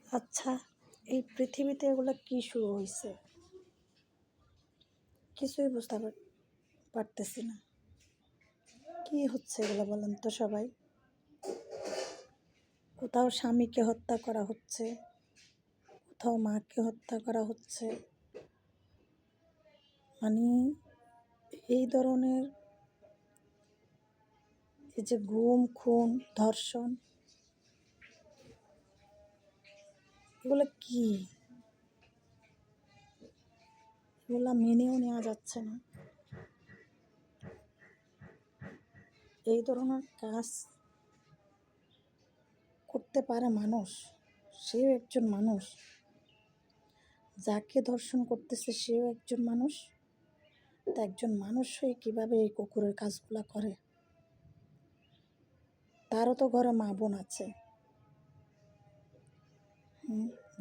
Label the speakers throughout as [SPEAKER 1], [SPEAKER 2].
[SPEAKER 1] আচ্ছা, এই পৃথিবীতে এগুলো কি শুরু হয়েছে? কিছুই বুঝতে পারতেছি না। কি হচ্ছে এগুলো বলেন তো সবাই? কোথাও স্বামীকে হত্যা করা হচ্ছে, কোথাও মাকে হত্যা করা হচ্ছে। মানে এই ধরনের এই যে গুম, খুন, ধর্ষণ, এগুলো কি? এগুলো মেনেও নেওয়া যাচ্ছে না। এই ধরনের কাজ করতে পারে মানুষ? সেও একজন মানুষ। যাকে ধর্ষণ করতেছে সেও একজন মানুষ। তা একজন মানুষ হয়ে কীভাবে এই কুকুরের কাজগুলো করে? তারও তো ঘরে মা বোন আছে।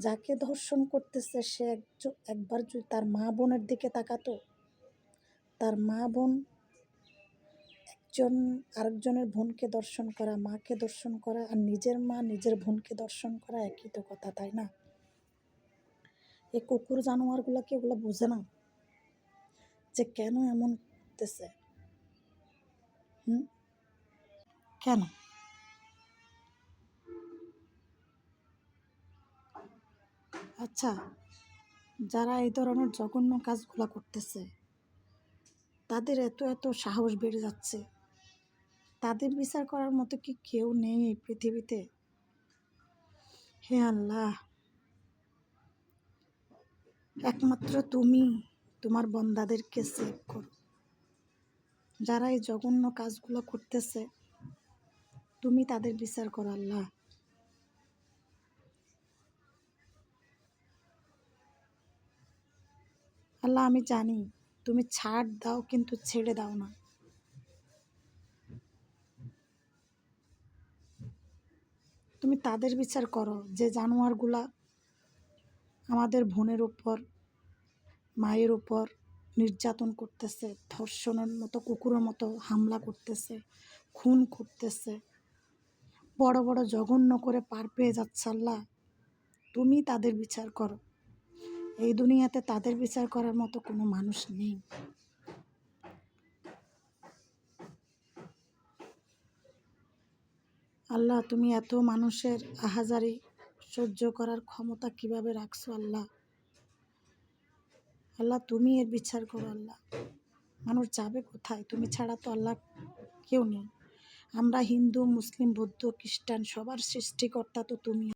[SPEAKER 1] যাকে ধর্ষণ করতেছে সে একবার যদি তার মা বোনের দিকে তাকাতো, তার মা বোন একজন আরেকজনের বোনকে দর্শন করা, মাকে দর্শন করা, আর নিজের মা নিজের বোনকে দর্শন করা একই তো কথা, তাই না? এই কুকুর জানোয়ারগুলো কি ওগুলো বোঝে না যে কেন এমন করতেছে? কেন? আচ্ছা, যারা এই ধরনের জঘন্য কাজগুলো করতেছে তাদের এত এত সাহস বেড়ে যাচ্ছে, তাদের বিচার করার মতো কি কেউ নেই এই পৃথিবীতে? হে আল্লাহ, একমাত্র তুমি তোমার বান্দাদেরকে সেভ করো। যারা এই জঘন্য কাজগুলো করতেছে তুমি তাদের বিচার করো আল্লাহ। আল্লাহ, আমি জানি তুমি ছাড় দাও কিন্তু ছেড়ে দাও না। তুমি তাদের বিচার করো যে জানোয়ারগুলা আমাদের বোনের উপর, মায়ের উপর নির্যাতন করতেছে, ধর্ষণের মতো কুকুরের মতো হামলা করতেছে, খুন করতেছে, বড় বড় জঘন্য করে পার পেয়ে যাচ্ছে। আল্লাহ, তুমি তাদের বিচার করো। এই দুনিয়াতে তাদের বিচার করার মতো কোনো মানুষ নেই। আল্লাহ, তুমি এত মানুষের আহাজারি সহ্য করার ক্ষমতা কিভাবে রাখছো আল্লাহ? আল্লাহ, তুমি এর বিচার করো আল্লাহ। মানুষ যাবে কোথায়? তুমি ছাড়া তো আল্লাহ কেউ নেই। আমরা হিন্দু, মুসলিম, বৌদ্ধ, খ্রিস্টান সবার সৃষ্টিকর্তা তো তুমি।